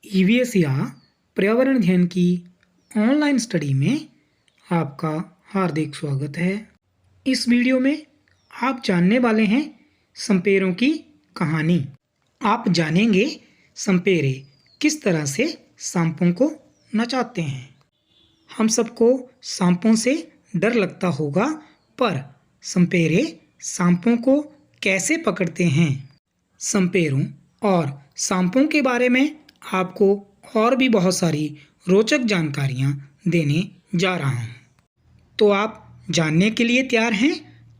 EVS या पर्यावरण अध्ययन की ऑनलाइन स्टडी में आपका हार्दिक स्वागत है। इस वीडियो में आप जानने वाले हैं संपेरों की कहानी। आप जानेंगे संपेरे किस तरह से सांपों को नचाते हैं। हम सबको सांपों से डर लगता होगा, पर संपेरे सांपों को कैसे पकड़ते हैं। संपेरों और सांपों के बारे में आपको और भी बहुत सारी रोचक जानकारियाँ देने जा रहा हूँ। तो आप जानने के लिए तैयार हैं?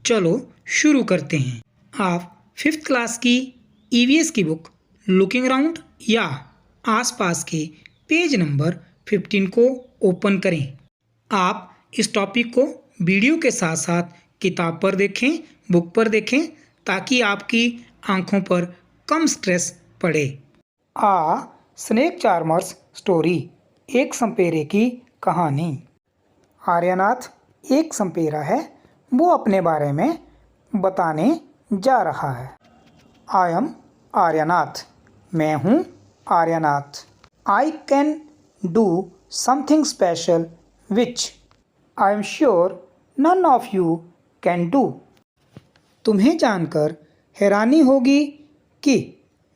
चलो शुरू करते हैं। आप 5th क्लास की ईवीएस की बुक लुकिंग अराउंड या आसपास के पेज नंबर 15 को ओपन करें। आप इस टॉपिक को वीडियो के साथ साथ किताब पर देखें, बुक पर देखें, ताकि आपकी आँखों पर कम स्ट्रेस पड़े। स्नेक चार्मर्स स्टोरी, एक संपेरे की कहानी। आर्यनाथ एक संपेरा है। वो अपने बारे में बताने जा रहा है। I am Aryanath. मैं हूँ Aryanath. I can do something special which I am sure none of you can do. तुम्हें जानकर हैरानी होगी कि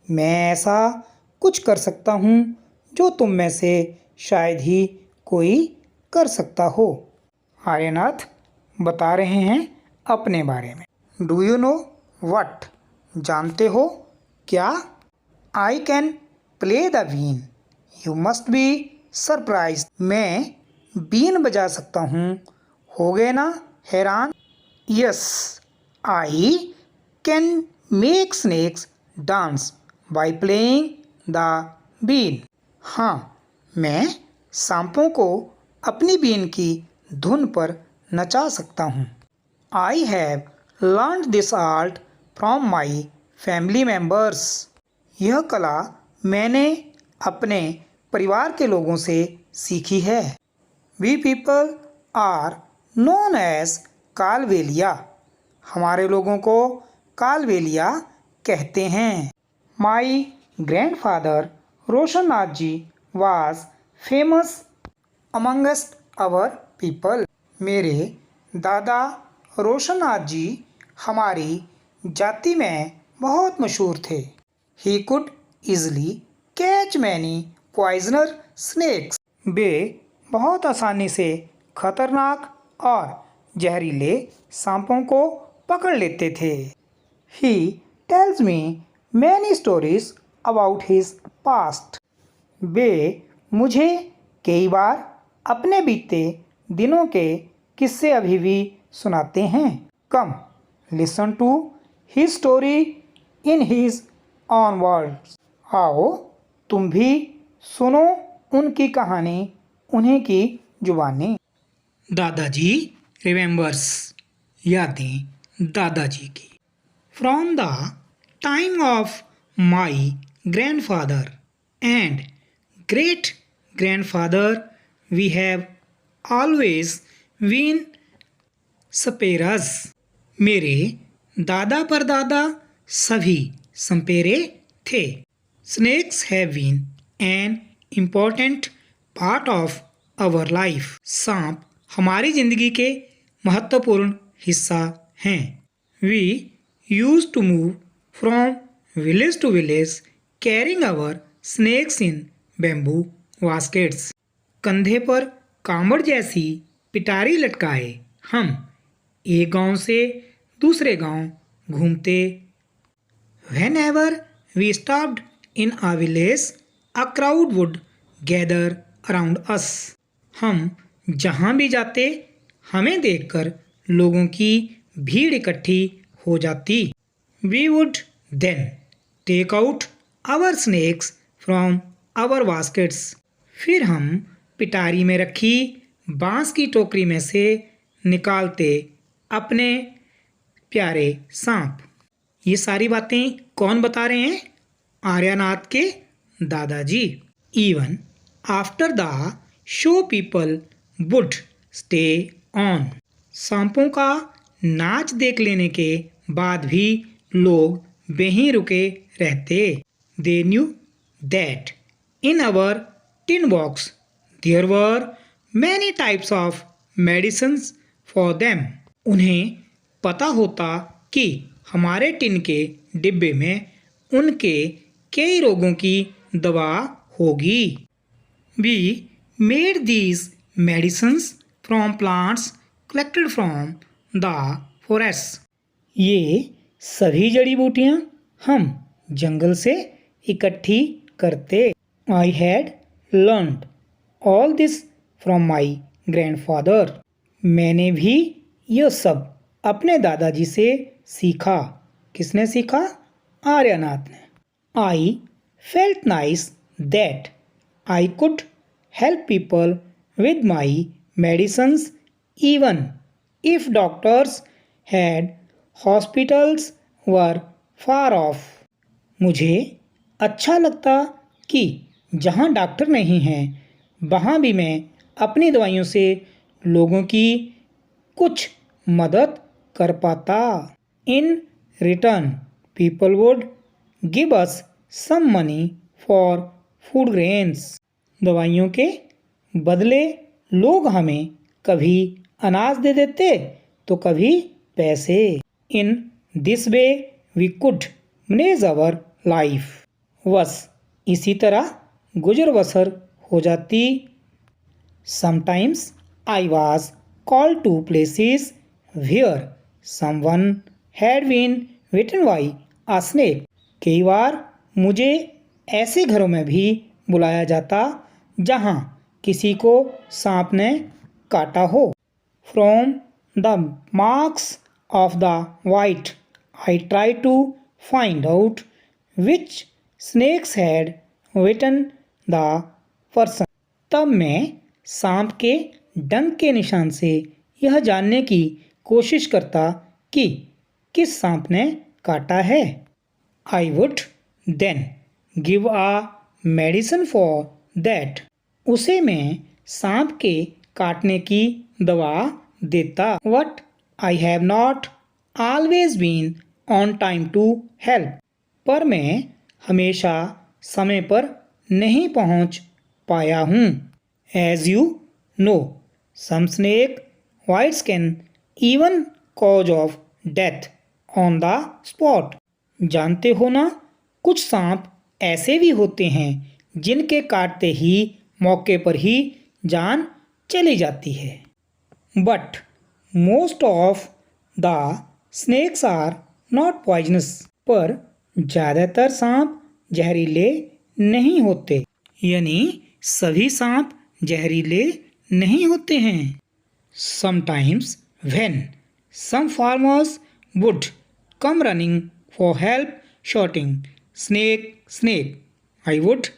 मैं ऐसा कुछ कर सकता हूँ जो तुम में से शायद ही कोई कर सकता हो। आर्यनाथ बता रहे हैं अपने बारे में। Do you know what? जानते हो क्या? I can play the been. You must be surprise. मैं बीन बजा सकता हूँ। हो गए ना हैरान? Yes, I can make snakes dance by playing the been. हाँ, मैं सांपों को अपनी बीन की धुन पर नचा सकता हूँ। I have learned this art from my family members. यह कला मैंने अपने परिवार के लोगों से सीखी है। We people are known as Kalbelia. हमारे लोगों को कालबेलिया कहते हैं। My grandfather Roshannath ji was famous amongst our people। मेरे दादा रोशननाथ जी हमारी जाति में बहुत मशहूर थे। He could easily catch many poisonous snakes। वे बहुत आसानी से खतरनाक और जहरीले सांपों को पकड़ लेते थे। He tells me many stories about his past। वे मुझे कई बार अपने बीते दिनों के किस्से अभी भी सुनाते हैं। Come listen to his story in his own words. आओ तुम भी सुनो उनकी कहानी उन्हीं की जुबानी। दादाजी रिमेंबर्स, यादें दादाजी की। From the time of my grandfather and great grandfather we have always been sparrows। मेरे दादा परदादा सभी संपेरे थे। Snakes have been an important part of our life। सांप हमारी जिंदगी के महत्वपूर्ण हिस्सा हैं। We used to move from village to village carrying our snakes in bamboo baskets। कंधे पर कांवड़ जैसी पिटारी लटकाए हम एक गांव से दूसरे गांव घूमते। Whenever we stopped in a village, a crowd would gather around us। हम जहां भी जाते हमें देखकर लोगों की भीड़ इकट्ठी हो जाती। We would then take out our snakes from our baskets। फिर हम पिटारी में रखी बांस की टोकरी में से निकालते अपने प्यारे सांप। ये सारी बातें कौन बता रहे हैं? आर्यनाथ के दादाजी। Even after the show people would stay on. सांपों का नाच देख लेने के बाद भी लोग वहीं रुके रहते। They knew that In our tin box, there were many types of medicines for them. उन्हें पता होता कि हमारे टिन के डिब्बे में उनके कई रोगों की दवा होगी. We made these medicines from plants collected from the forest. ये सभी जड़ी बूटियां हम जंगल से इकट्ठी करते. I had learned all this from my grandfather. मैंने भी यह सब अपने दादाजी से सीखा. किसने सीखा? आर्यनाथ ने. I felt nice that I could help people with my medicines even if doctors had hospitals were far off. मुझे अच्छा लगता कि जहाँ डॉक्टर नहीं हैं वहाँ भी मैं अपनी दवाइयों से लोगों की कुछ मदद कर पाता. In return, people would give us some money for food grains. दवाइयों के बदले लोग हमें कभी अनाज दे देते तो कभी पैसे. In this way we could manage our life. बस इसी तरह गुजर बसर हो जाती. Sometimes I was called to places where someone had been bitten by a snake. कई बार मुझे ऐसे घरों में भी बुलाया जाता जहाँ किसी को सांप ने काटा हो. From the marks of the bite, I tried to find out which snakes had bitten the person. तब मैं सांप के डंक के निशान से यह जानने की कोशिश करता कि किस सांप ने काटा है. I would then give a medicine for that. उसे मैं सांप के काटने की दवा देता. But I have not always been on time to help. पर मैं हमेशा समय पर नहीं पहुंच पाया हूँ. As you know, some snake bites can even cause of death on the spot. जानते हो ना, कुछ सांप ऐसे भी होते हैं जिनके काटते ही मौके पर ही जान चली जाती है. But most of the snakes are not poisonous. पर ज़्यादातर सांप जहरीले नहीं होते. यानी सभी सांप जहरीले नहीं होते हैं. Sometimes when some farmers would come running for help shouting snake snake, I would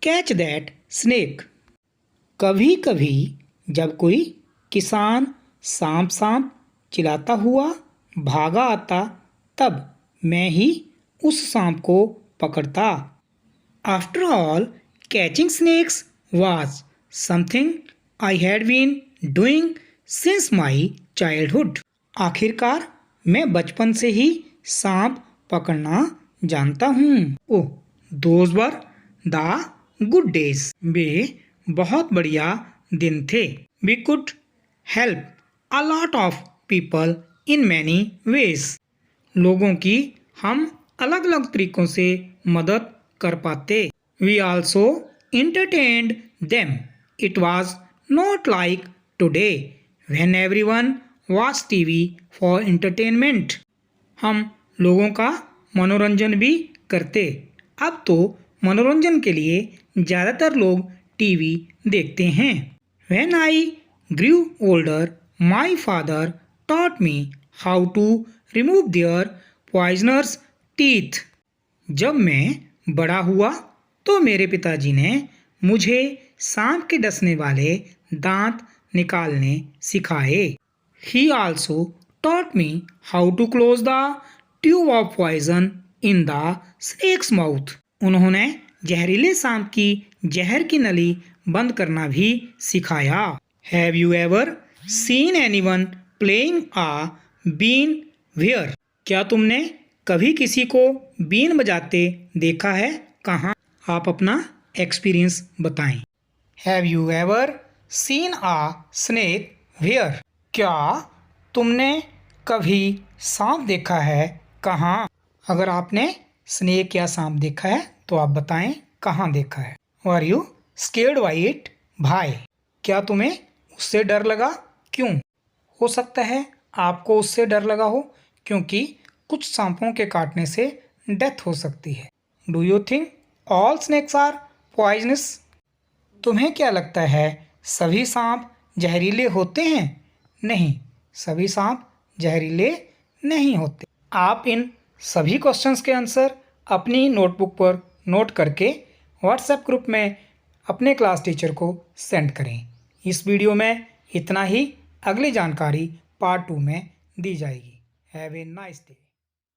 catch that snake. कभी कभी जब कोई किसान सांप सांप चिल्लाता हुआ भागा आता तब मैं ही उस सांप को पकड़ता. After all, catching snakes was something I had been doing since my childhood. आखिरकार मैं बचपन से ही सांप पकड़ना जानता हूँ. ओह, those were the good days. वे बहुत बढ़िया दिन थे. We could help a lot of people in many ways. लोगों की हम अलग अलग तरीकों से मदद कर पाते. We also entertained them. It was not like today when everyone watched TV for entertainment. हम लोगों का मनोरंजन भी करते. अब तो मनोरंजन के लिए ज़्यादातर लोग टीवी देखते हैं. When I grew older, my father taught me how to remove their poisonous teeth. जब मैं बड़ा हुआ तो मेरे पिताजी ने मुझे सांप के डसने वाले दांत निकालने सिखाए. He also taught me how to close the tube of poison in the snake's mouth. उन्होंने जहरीले सांप की जहर की नली बंद करना भी सिखाया. Have you ever seen anyone playing a bean where? क्या तुमने कभी किसी को बीन बजाते देखा है? कहाँ? आप अपना एक्सपीरियंस बताएं। Have you ever seen a snake where? क्या तुमने कभी सांप देखा है? कहाँ? अगर आपने स्नेक या सांप देखा है तो आप बताएं कहाँ देखा है। Are you scared by it? भाई, क्या तुम्हें उससे डर लगा? क्यों? हो सकता है आपको उससे डर लगा हो क्योंकि कुछ सांपों के काटने से डेथ हो सकती है। Do you think all snakes are poisonous? तुम्हें क्या लगता है सभी सांप जहरीले होते हैं? नहीं, सभी सांप जहरीले नहीं होते। आप इन सभी क्वेश्चंस के आंसर अपनी नोटबुक पर नोट करके व्हाट्सएप ग्रुप में अपने क्लास टीचर को सेंड करें। इस वीडियो में इतना ही। अगली जानकारी पार्ट 2 में दी जाएगी। Have a nice day.